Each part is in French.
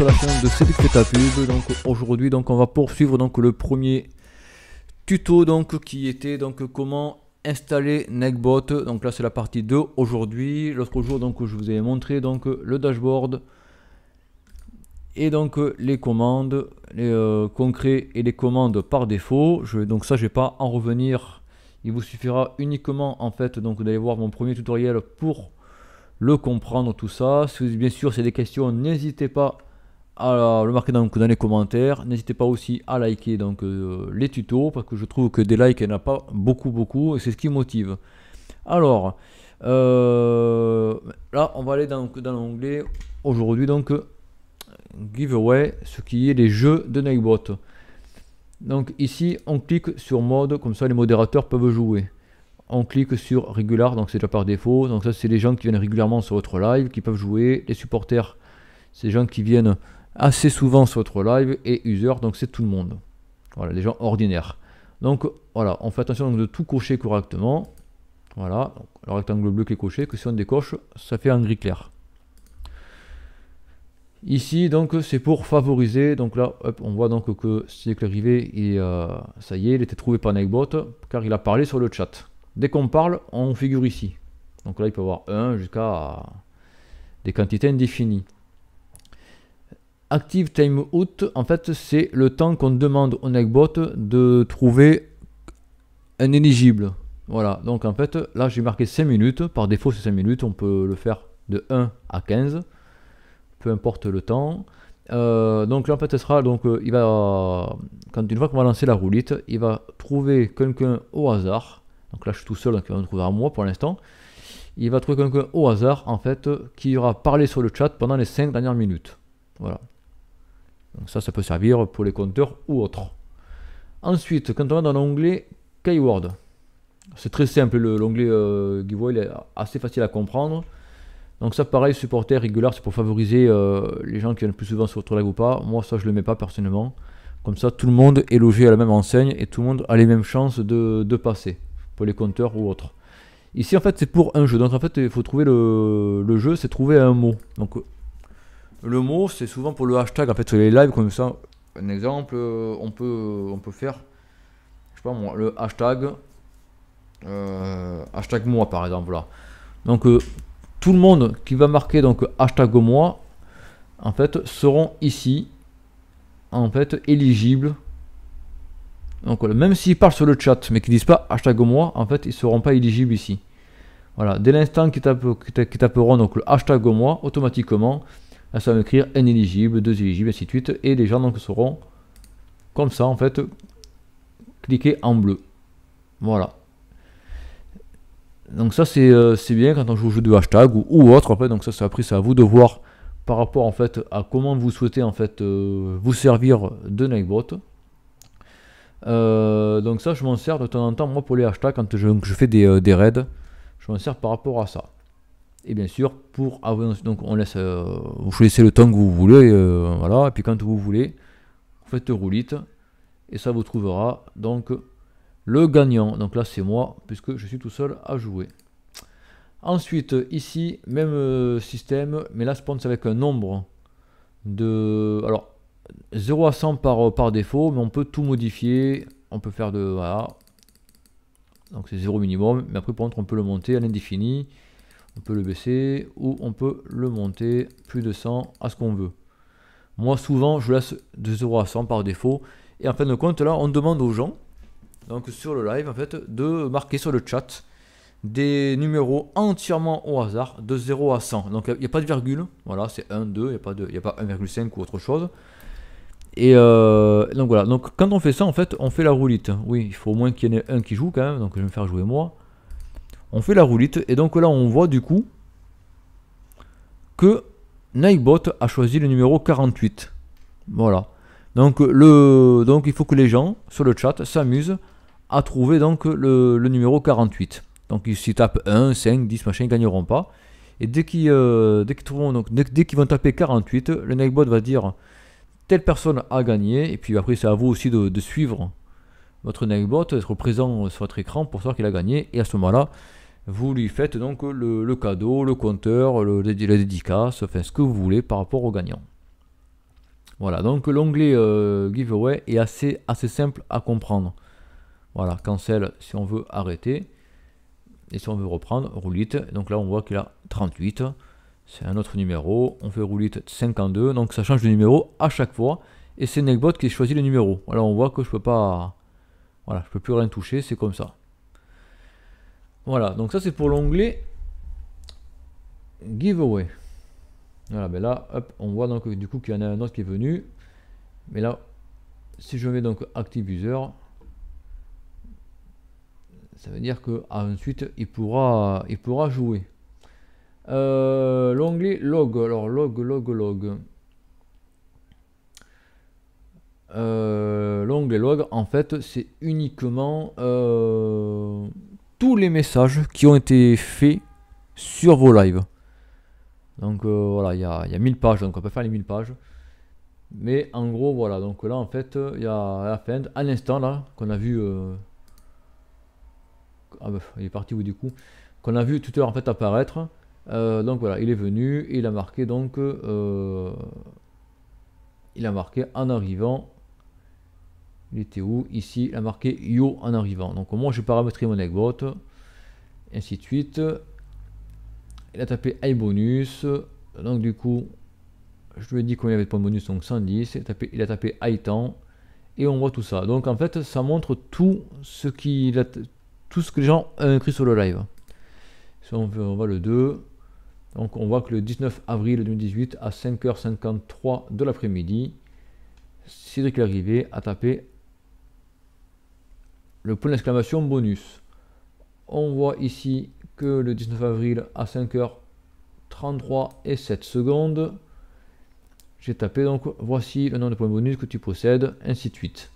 sur la chaîne de Cédric fait ta pub. Donc aujourd'hui donc on va poursuivre donc le premier tuto donc qui était donc comment installer Neckbot. Donc là c'est la partie 2 aujourd'hui. L'autre jour donc je vous ai montré donc le dashboard et donc les commandes concrets et les commandes par défaut. Donc ça je vais pas en revenir. Il vous suffira uniquement en fait donc d'aller voir mon premier tutoriel pour le comprendre tout ça. Si bien sûr c'est des questions, n'hésitez pas à le marquer dans les commentaires. N'hésitez pas aussi à liker donc les tutos, parce que je trouve que des likes il n'y en a pas beaucoup et c'est ce qui motive. Alors là on va aller dans l'onglet aujourd'hui donc giveaway, ce qui est les jeux de Neckbot. Donc ici on clique sur mode, comme ça les modérateurs peuvent jouer. On clique sur régular, donc c'est déjà par défaut. Donc ça c'est les gens qui viennent régulièrement sur votre live qui peuvent jouer. Les supporters, c'est les gens qui viennent assez souvent sur votre live. Et user, donc c'est tout le monde. Voilà, les gens ordinaires. Donc voilà, on fait attention donc de tout cocher correctement. Voilà, donc, le rectangle bleu qui est coché, que si on décoche, ça fait un gris clair. Ici donc c'est pour favoriser. Donc là hop, on voit donc que c'est arrivé et ça y est, il était trouvé par Neckbot car il a parlé sur le chat. Dès qu'on parle, on figure ici. Donc là, il peut y avoir 1 jusqu'à des quantités indéfinies. Active Timeout, en fait, c'est le temps qu'on demande au Neckbot de trouver un éligible. Voilà, donc en fait, là, j'ai marqué 5 minutes. Par défaut, c'est 5 minutes. On peut le faire de 1 à 15. Peu importe le temps. Donc là, en fait, ce sera, donc, il va, une fois qu'on va lancer la roulette, il va trouver quelqu'un au hasard. Donc là je suis tout seul, donc il va me trouver à moi pour l'instant. Il va trouver quelqu'un au hasard en fait qui aura parlé sur le chat pendant les 5 dernières minutes. Voilà. Donc ça peut servir pour les compteurs ou autres. Ensuite, quand on va dans l'onglet Keyword, c'est très simple, l'onglet Giveaway il est assez facile à comprendre. Donc ça pareil, supporter régulier, c'est pour favoriser les gens qui viennent plus souvent sur votre live ou pas. Moi ça je le mets pas personnellement. Comme ça tout le monde est logé à la même enseigne et tout le monde a les mêmes chances de passer. Pour les compteurs ou autres. Ici en fait c'est pour un jeu, donc en fait il faut trouver le jeu, c'est trouver un mot. Donc le mot c'est souvent pour le hashtag en fait sur les lives comme ça. Un exemple, on peut faire, je sais pas moi, le hashtag hashtag moi par exemple là. Donc tout le monde qui va marquer donc hashtag moi en fait seront ici en fait éligibles. Donc voilà, même s'ils parlent sur le chat mais qu'ils disent pas hashtag moi, en fait ils seront pas éligibles ici. Voilà, dès l'instant qu'ils taperont donc le hashtag moi, automatiquement là, ça va écrire inéligible, 2 éligibles, ainsi de suite, et les gens donc seront comme ça en fait cliqués en bleu. Voilà. Donc ça c'est bien quand on joue au jeu de hashtag ou autre. Après donc ça après c'est à vous de voir par rapport en fait à comment vous souhaitez en fait vous servir de Neckbot. Donc ça je m'en sers de temps en temps moi pour les hashtags quand je fais des raids, je m'en sers par rapport à ça. Et bien sûr pour avoir, donc on laisse vous choisissez le temps que vous voulez, voilà, et puis quand vous voulez vous faites roulette et ça vous trouvera donc le gagnant. Donc là c'est moi puisque je suis tout seul à jouer. Ensuite ici même système, mais là je pense avec un nombre de, alors 0 à 100 par défaut, mais on peut tout modifier. On peut faire de, voilà, donc c'est 0 minimum, mais après par contre on peut le monter à l'indéfini, on peut le baisser ou on peut le monter plus de 100 à ce qu'on veut. Moi souvent je laisse de 0 à 100 par défaut, et en fin de compte là on demande aux gens donc sur le live en fait de marquer sur le chat des numéros entièrement au hasard de 0 à 100. Donc il n'y a pas de virgule, voilà, c'est 1, 2, il n'y a pas 1,5 ou autre chose. Et donc voilà, donc quand on fait ça en fait on fait la roulette. Oui, il faut au moins qu'il y en ait un qui joue quand même, donc je vais me faire jouer moi. On fait la roulette et donc là on voit du coup que Neckbot a choisi le numéro 48. Voilà. Donc il faut que les gens sur le chat s'amusent à trouver donc le numéro 48. Donc s'ils tapent 1, 5, 10 machin, ils gagneront pas. Et dès qu'ils vont taper 48, le Neckbot va dire telle personne a gagné, et puis après c'est à vous aussi de suivre votre Neckbot, d'être présent sur votre écran pour savoir qu'il a gagné, et à ce moment là vous lui faites donc le cadeau, le compteur, la dédicace, enfin ce que vous voulez par rapport au gagnant. Voilà, donc l'onglet giveaway est assez simple à comprendre. Voilà, cancel si on veut arrêter. Et si on veut reprendre, roulite. Donc là, on voit qu'il a 38. C'est un autre numéro. On fait roulite 52. Donc ça change de numéro à chaque fois. Et c'est Negbot qui choisit le numéro. Voilà, on voit que je peux pas. Voilà, je peux plus rien toucher. C'est comme ça. Voilà, donc ça c'est pour l'onglet giveaway. Voilà, ben là, hop, on voit donc du coup qu'il y en a un autre qui est venu. Mais là, si je mets donc Active User, ça veut dire que ensuite il pourra jouer. L'onglet log, alors log. L'onglet log, en fait, c'est uniquement tous les messages qui ont été faits sur vos lives. Donc voilà, il y a 1000 pages, donc on peut faire les 1000 pages. Mais en gros, voilà, donc là en fait, il y a la fin, à l'instant là, qu'on a vu. Ah bah, il est parti où du coup? Qu'on a vu tout à l'heure en fait apparaître. Donc voilà, il est venu et il a marqué donc. Il a marqué en arrivant. Il était où? Ici, il a marqué yo en arrivant. Donc au moins j'ai paramétré mon Negbot. Ainsi de suite. Il a tapé iBonus. Donc du coup, je lui ai dit combien il y avait de points bonus, donc 110. Il a tapé iTemps. Et on voit tout ça. Donc en fait, ça montre tout ce que les gens ont écrit sur le live. Si on voit le 2. Donc on voit que le 19 avril 2018 à 5h53 de l'après-midi, Cédric Larrivé a tapé le point d'exclamation bonus. On voit ici que le 19 avril à 5h33 et 7 secondes, j'ai tapé donc voici le nombre de points bonus que tu possèdes, ainsi de suite.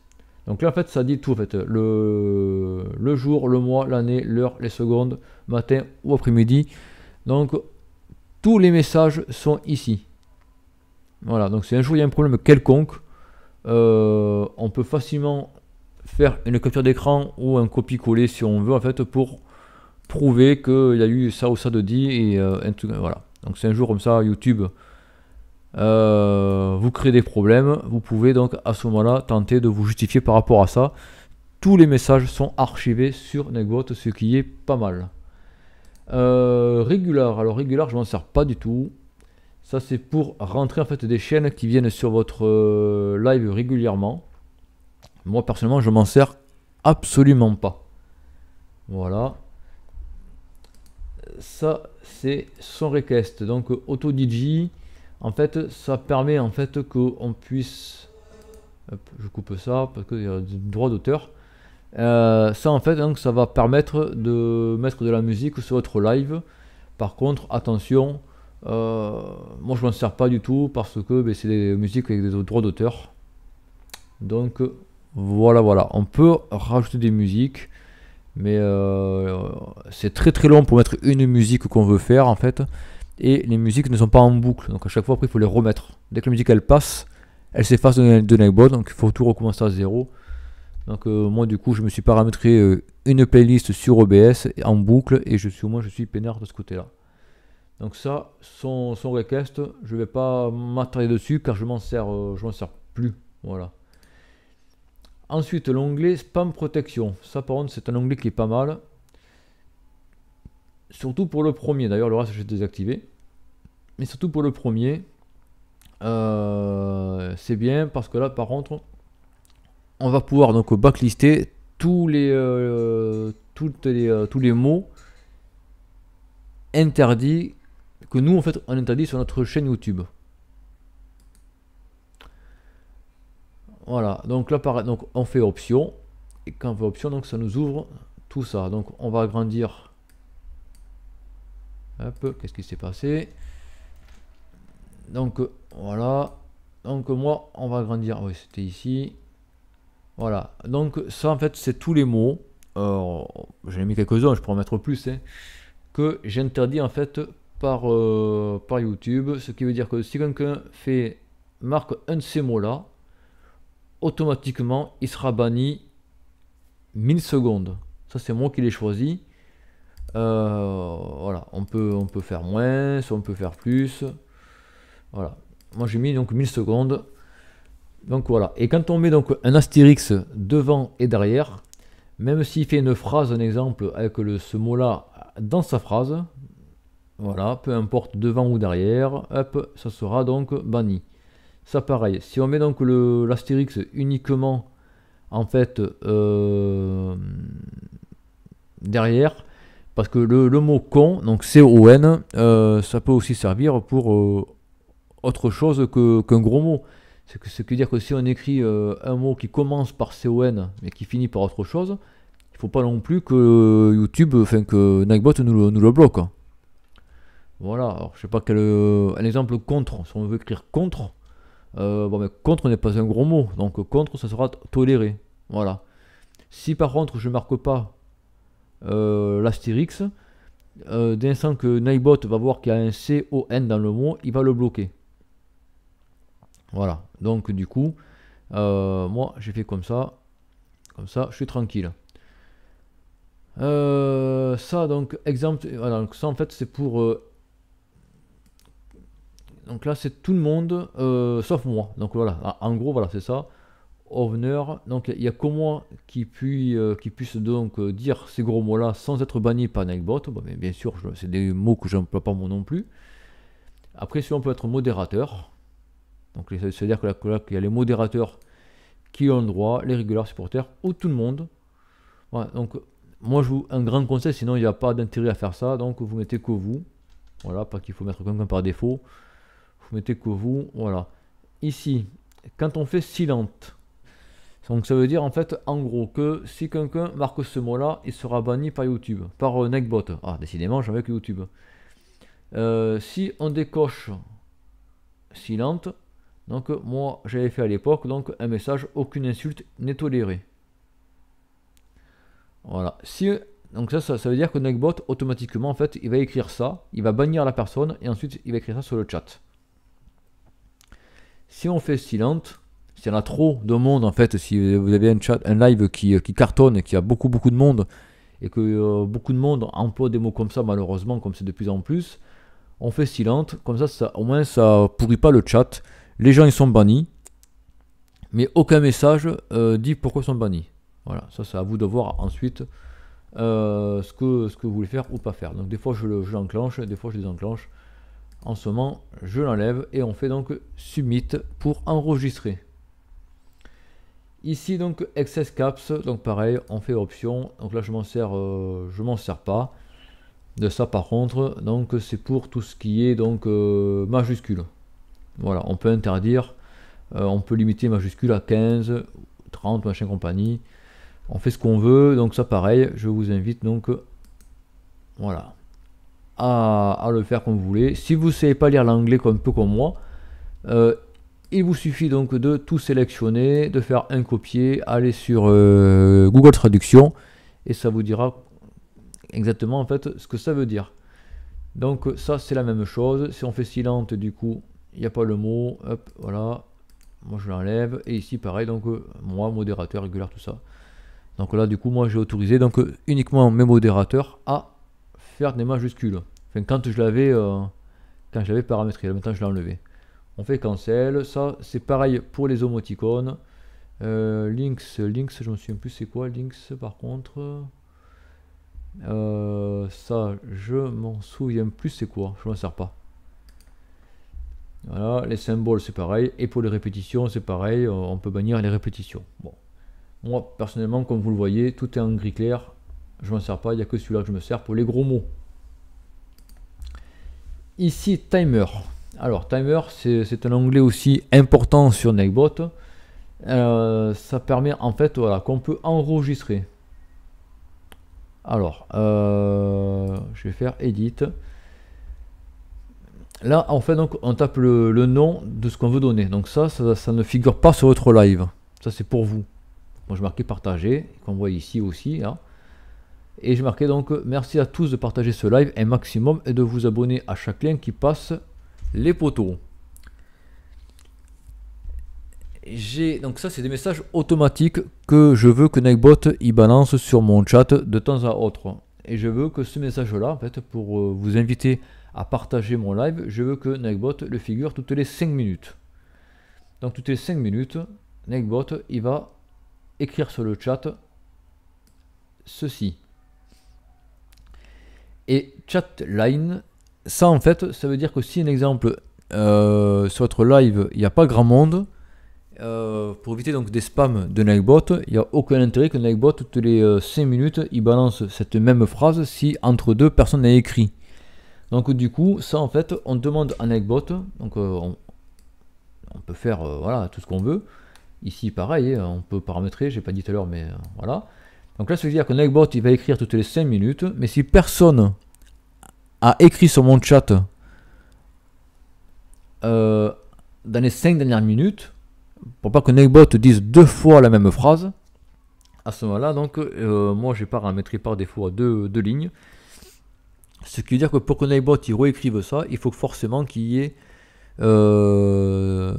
Donc là en fait ça dit tout en fait, le jour, le mois, l'année, l'heure, les secondes, matin ou après-midi. Donc tous les messages sont ici. Voilà, donc si un jour il y a un problème quelconque, on peut facilement faire une capture d'écran ou un copier-coller si on veut en fait pour prouver qu'il y a eu ça ou ça de dit et voilà. Donc si un jour comme ça YouTube vous créez des problèmes, vous pouvez donc à ce moment-là tenter de vous justifier par rapport à ça. Tous les messages sont archivés sur Negbot, ce qui est pas mal. Regular, alors Regular je m'en sers pas du tout. Ça c'est pour rentrer en fait des chaînes qui viennent sur votre live régulièrement. Moi personnellement je m'en sers absolument pas. Voilà. Ça c'est son request. Donc AutoDJ, en fait ça permet en fait qu'on puisse. Hop, je coupe ça parce qu'il y a du droit d'auteur. Ça en fait donc ça va permettre de mettre de la musique sur votre live. Par contre attention, moi je m'en sers pas du tout parce que c'est des musiques avec des droits d'auteur. Donc voilà, on peut rajouter des musiques, mais c'est très long pour mettre une musique qu'on veut faire en fait, et les musiques ne sont pas en boucle, donc à chaque fois après il faut les remettre. Dès que la musique elle passe, elle s'efface de Negbot, donc il faut tout recommencer à zéro. Donc moi du coup je me suis paramétré une playlist sur OBS en boucle et je suis peinard de ce côté là. Donc ça, son request, je vais pas m'attarder dessus car je m'en sers plus. Voilà. Ensuite l'onglet spam protection. Ça par contre c'est un onglet qui est pas mal. Surtout pour le premier, d'ailleurs le reste j'ai désactivé. Mais surtout pour le premier, c'est bien parce que là par contre on va pouvoir donc backlister tous les mots interdits que nous en fait on interdit sur notre chaîne YouTube. Voilà, donc là pareil, donc on fait option et quand on fait option donc ça nous ouvre tout ça. Donc on va agrandir. Hop, qu'est-ce qui s'est passé? Donc voilà, donc moi on va agrandir. Oui, c'était ici. Voilà, donc ça en fait c'est tous les mots, j'en ai mis quelques-uns, je pourrais en mettre plus, hein, que j'interdis en fait par YouTube, ce qui veut dire que si quelqu'un marque un de ces mots là, automatiquement il sera banni 1000 secondes. Ça c'est moi qui l'ai choisi. Voilà, on peut faire moins, soit on peut faire plus. Voilà, moi j'ai mis donc 1000 secondes. Donc voilà. Et quand on met donc un astérix devant et derrière, même s'il fait une phrase, un exemple, avec ce mot-là dans sa phrase, voilà, peu importe devant ou derrière, hop, ça sera donc banni. Ça pareil, si on met donc l'astérix uniquement en fait derrière, parce que le mot con, donc C-O-N, ça peut aussi servir pour autre chose qu'un gros mot. C'est que dire que si on écrit un mot qui commence par C-O-N mais qui finit par autre chose, il faut pas non plus que YouTube, enfin que Nightbot nous le bloque. Voilà, alors je sais pas quel un exemple contre, si on veut écrire contre, bon mais contre n'est pas un gros mot, donc contre ça sera toléré. Voilà. Si par contre je marque pas l'astérix, dès l'instant que Nightbot va voir qu'il y a un C-O-N dans le mot, il va le bloquer. Voilà, donc du coup, moi j'ai fait comme ça je suis tranquille. Ça donc, exemple, voilà, donc ça en fait c'est pour... donc là c'est tout le monde, sauf moi. Donc voilà, en gros voilà c'est ça. Owner, donc il n'y a que moi qui puisse donc dire ces gros mots là sans être banni par Nightbot. Bon, mais bien sûr, c'est des mots que je n'emploie pas moi non plus. Après, si on peut être modérateur, donc c'est-à-dire que là, qu'il y a les modérateurs qui ont le droit, les réguliers supporters ou tout le monde. Voilà, donc moi je vous un grand conseil, sinon il n'y a pas d'intérêt à faire ça. Donc vous mettez que vous. Voilà, pas qu'il faut mettre quelqu'un par défaut. Vous mettez que vous. Voilà. Ici, quand on fait silent. Donc ça veut dire en fait en gros que si quelqu'un marque ce mot là, il sera banni par YouTube, par Nightbot. Ah décidément j'avais que YouTube. Si on décoche silent, donc moi j'avais fait à l'époque donc un message aucune insulte n'est tolérée. Voilà. Si donc ça veut dire que Nightbot automatiquement en fait il va écrire ça, il va bannir la personne et ensuite il va écrire ça sur le chat. Si on fait silent, s'il y en a trop de monde en fait, si vous avez un live qui cartonne et qui a beaucoup de monde et que beaucoup de monde emploie des mots comme ça malheureusement comme c'est de plus en plus, on fait silent, comme ça au moins ça pourrit pas le chat, les gens ils sont bannis, mais aucun message dit pourquoi ils sont bannis. Voilà, ça c'est à vous de voir ensuite ce que vous voulez faire ou pas faire. Donc des fois je l'enclenche, des fois je désenclenche. En ce moment je l'enlève et on fait donc submit pour enregistrer. Ici donc excess caps, donc pareil on fait option, donc là je m'en sers pas de ça. Par contre donc c'est pour tout ce qui est donc majuscule. Voilà, on peut interdire, on peut limiter majuscule à 15 30 machin compagnie, on fait ce qu'on veut. Donc ça pareil je vous invite donc voilà à le faire comme vous voulez. Si vous ne savez pas lire l'anglais comme peu comme moi, il vous suffit donc de tout sélectionner, de faire un copier, aller sur Google Traduction et ça vous dira exactement en fait ce que ça veut dire. Donc ça c'est la même chose. Si on fait silent, du coup il n'y a pas le mot, hop, voilà, moi je l'enlève et ici pareil donc moi modérateur régulier tout ça. Donc là du coup moi j'ai autorisé donc uniquement mes modérateurs à faire des majuscules. Enfin quand je l'avais paramétré, maintenant je l'ai enlevé. On fait cancel, ça c'est pareil pour les émoticônes. Links, je me souviens plus c'est quoi links par contre. Ça je m'en souviens plus c'est quoi, je m'en sers pas. Voilà, les symboles c'est pareil, et pour les répétitions c'est pareil, on peut bannir les répétitions. Bon, moi personnellement comme vous le voyez, tout est en gris clair, je m'en sers pas, il n'y a que celui-là que je me sers pour les gros mots. Ici timer. Alors timer c'est un onglet aussi important sur Nightbot. Ça permet en fait voilà, qu'on peut enregistrer. Alors je vais faire edit. Là en fait donc on tape le nom de ce qu'on veut donner. Donc ça ne figure pas sur votre live. Ça c'est pour vous. Moi je marquais partager, qu'on voit ici aussi là. Et je marquais donc merci à tous de partager ce live un maximum et de vous abonner à chaque lien qui passe les poteaux. Donc ça c'est des messages automatiques que je veux que Nightbot y balance sur mon chat de temps à autre. Et je veux que ce message là en fait pour vous inviter à partager mon live, je veux que Nightbot le figure toutes les 5 minutes. Donc toutes les 5 minutes, Nextbot il va écrire sur le chat ceci. Et chatline, ça en fait, ça veut dire que si un exemple sur votre live, il n'y a pas grand monde, pour éviter donc des spams de Nextbot, il n'y a aucun intérêt que Nextbot, toutes les 5 minutes, il balance cette même phrase si entre deux personnes a écrit. Donc du coup, ça en fait, on demande à Nextbot, donc on peut faire voilà, tout ce qu'on veut. Ici pareil, on peut paramétrer, j'ai pas dit tout à l'heure, mais voilà. Donc là, ça veut dire que Nextbot il va écrire toutes les 5 minutes, mais si personne a écrit sur mon chat dans les 5 dernières minutes, pour pas que Nextbot dise 2 fois la même phrase, à ce moment-là, donc moi j'ai paramétré par défaut à 2 lignes. Ce qui veut dire que pour que Nextbot il réécrive ça, il faut forcément qu'il y ait 2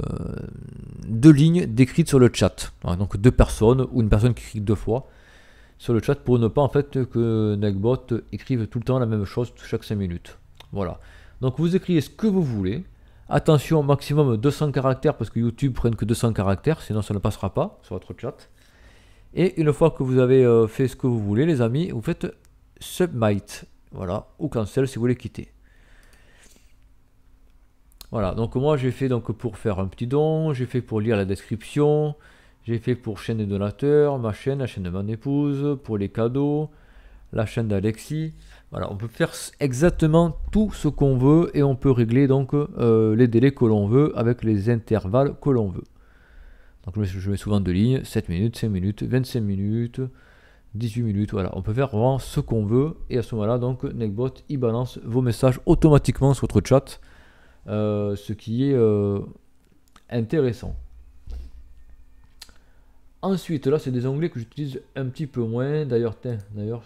lignes décrites sur le chat. Voilà, donc 2 personnes ou une personne qui écrit 2 fois sur le chat pour ne pas en fait que Nextbot écrive tout le temps la même chose chaque 5 minutes. Voilà. Donc vous écrivez ce que vous voulez. Attention, maximum 200 caractères parce que YouTube prenne que 200 caractères, sinon ça ne passera pas sur votre chat. Et une fois que vous avez fait ce que vous voulez, les amis, vous faites submit. Voilà, ou cancel si vous voulez quitter. Voilà, donc moi j'ai fait donc pour faire un petit don, j'ai fait pour lire la description, j'ai fait pour chaîne des donateurs, ma chaîne, la chaîne de mon épouse, pour les cadeaux, la chaîne d'Alexis. Voilà, on peut faire exactement tout ce qu'on veut et on peut régler donc les délais que l'on veut avec les intervalles que l'on veut. Donc je mets souvent 2 lignes, 7 minutes, 5 minutes, 25 minutes, 18 minutes, voilà. On peut faire vraiment ce qu'on veut et à ce moment-là, donc Nextbot, il balance vos messages automatiquement sur votre chat. Ce qui est intéressant. Ensuite, là, c'est des onglets que j'utilise un petit peu moins. D'ailleurs,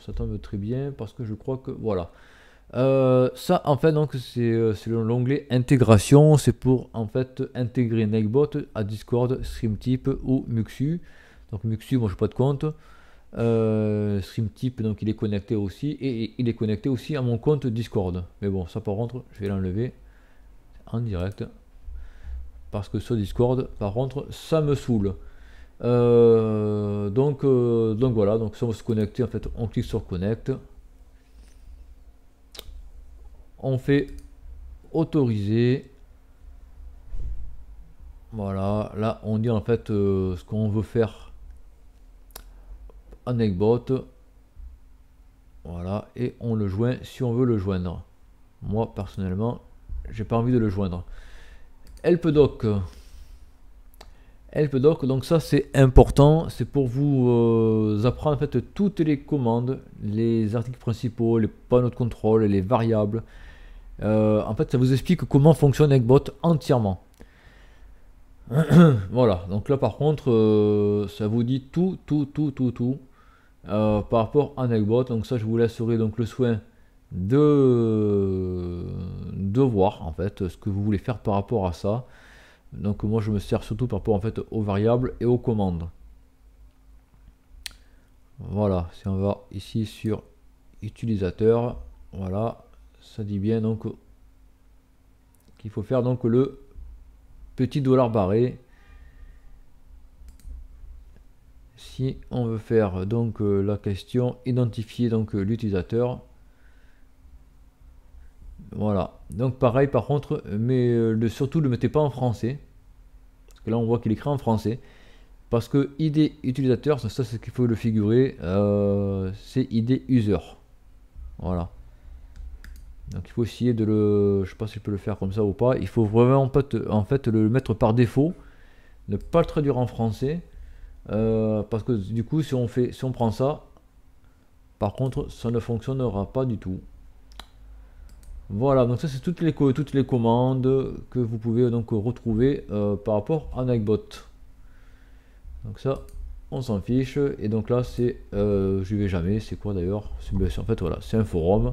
ça tombe très bien parce que je crois que voilà. Ça, en fait, donc c'est l'onglet intégration. C'est pour en fait intégrer Nextbot à Discord, StreamTip ou Muxu. Donc Muxu, moi, je n'ai pas de compte. StreamTip, donc il est connecté aussi et il est connecté aussi à mon compte Discord. Mais bon, ça par contre, je vais l'enlever en direct parce que sur Discord par contre ça me saoule. Donc voilà, donc si on veut se connecter, en fait on clique sur connect, on fait autoriser, voilà, là on dit en fait ce qu'on veut faire en Nextbot, voilà, et on le joint si on veut le joindre. Moi personnellement j'ai pas envie de le joindre. Helpdoc, donc ça c'est important, c'est pour vous apprendre en fait toutes les commandes, les articles principaux, les panneaux de contrôle, les variables. En fait ça vous explique comment fonctionne Nextbot entièrement. Voilà, donc là par contre ça vous dit tout par rapport à Nextbot. Donc ça je vous laisserai donc le soin de voir en fait ce que vous voulez faire par rapport à ça. Donc moi je me sers surtout par rapport en fait aux variables et aux commandes. Voilà, si on va ici sur utilisateur, voilà, ça dit bien donc qu'il faut faire donc le petit dollar barré si on veut faire donc la question identifier donc l'utilisateur. Voilà, donc pareil par contre, mais surtout ne le mettez pas en français, parce que là on voit qu'il écrit en français, parce que ID utilisateur, ça c'est ce qu'il faut le figurer, c'est ID user, voilà. Donc il faut essayer de le, je sais pas si je peux le faire comme ça ou pas, il faut vraiment en fait le mettre par défaut, ne pas le traduire en français, parce que du coup si on prend ça, par contre ça ne fonctionnera pas du tout. Voilà, donc ça c'est toutes les commandes que vous pouvez donc retrouver par rapport à Nextbot. Donc ça, on s'en fiche. Et donc là, c'est, je vais jamais. C'est quoi d'ailleurs? En fait, voilà, c'est un forum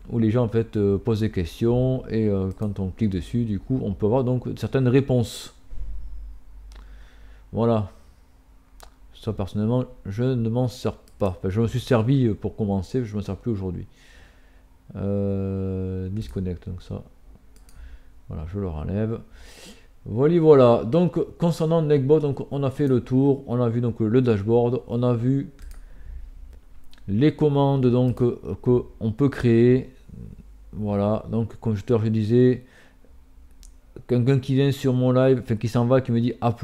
où les gens en fait posent des questions et quand on clique dessus, du coup, on peut avoir donc certaines réponses. Voilà. Ça personnellement, je ne m'en sers pas. Enfin, je me suis servi pour commencer, je ne m'en sers plus aujourd'hui. Disconnect, donc ça, voilà, je le enlève. Voilà, voilà. Donc, concernant Neckbot, donc, on a fait le tour. On a vu donc le dashboard. On a vu les commandes donc qu'on peut créer. Voilà. Donc, comme je disais, quelqu'un qui vient sur mon live, enfin qui s'en va, qui me dit A+,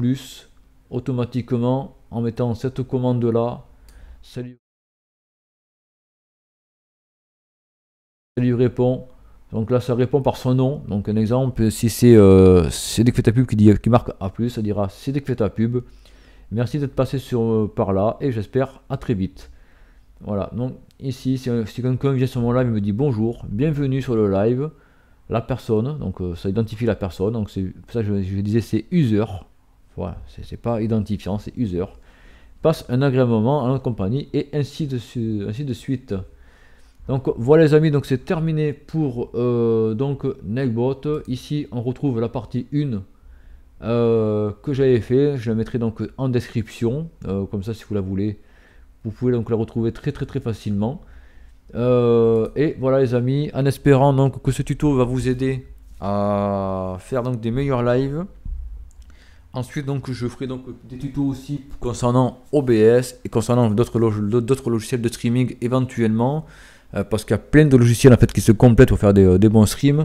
automatiquement, en mettant cette commande-là, ça lui répond. Donc là, ça répond par son nom. Donc un exemple, si c'est dès que fait ta pub qui marque A+, ça dira c'est dès que fait ta pub. Merci d'être passé par là et j'espère à très vite. Voilà, donc ici, si quelqu'un vient sur mon live et me dit bonjour, bienvenue sur le live, la personne, donc ça identifie la personne, donc c'est ça que je disais c'est user, voilà, c'est pas identifiant, c'est user, passe un agréable moment à notre compagnie et ainsi de suite. Donc voilà les amis, donc c'est terminé pour donc Neckbot. Ici on retrouve la partie 1 que j'avais fait, je la mettrai donc en description, comme ça si vous la voulez, vous pouvez donc la retrouver très facilement. Et voilà les amis, en espérant donc que ce tuto va vous aider à faire donc des meilleurs lives. Ensuite donc je ferai donc des tutos aussi concernant OBS et concernant d'autres logiciels de streaming éventuellement, parce qu'il y a plein de logiciels en fait qui se complètent pour faire des bons streams.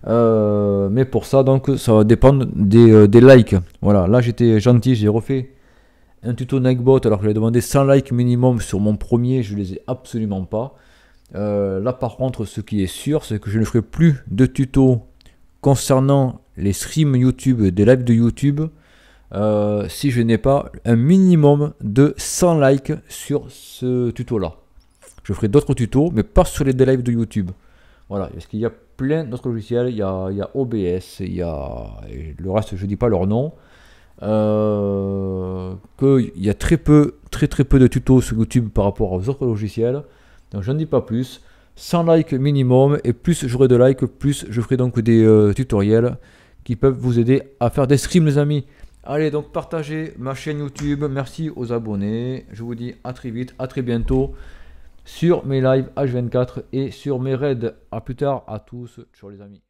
Mais pour ça donc ça va dépendre des likes. Voilà, là j'étais gentil, j'ai refait un tuto Neckbot alors que j'avais demandé 100 likes minimum sur mon premier, je les ai absolument pas. Là par contre ce qui est sûr c'est que je ne ferai plus de tutos concernant les streams YouTube, des lives de YouTube, si je n'ai pas un minimum de 100 likes sur ce tuto là. Je ferai d'autres tutos mais pas sur les lives de YouTube. Voilà, parce qu'il y a plein d'autres logiciels, il y a OBS, il y a le reste je dis pas leur nom. Qu'il y a très peu de tutos sur YouTube par rapport aux autres logiciels. Donc j'en dis pas plus. 100 likes minimum et plus j'aurai de likes, plus je ferai donc des tutoriels qui peuvent vous aider à faire des streams les amis. Allez donc partagez ma chaîne YouTube, merci aux abonnés. Je vous dis à très vite, à très bientôt sur mes lives H24 et sur mes raids. À plus tard à tous, ciao les amis.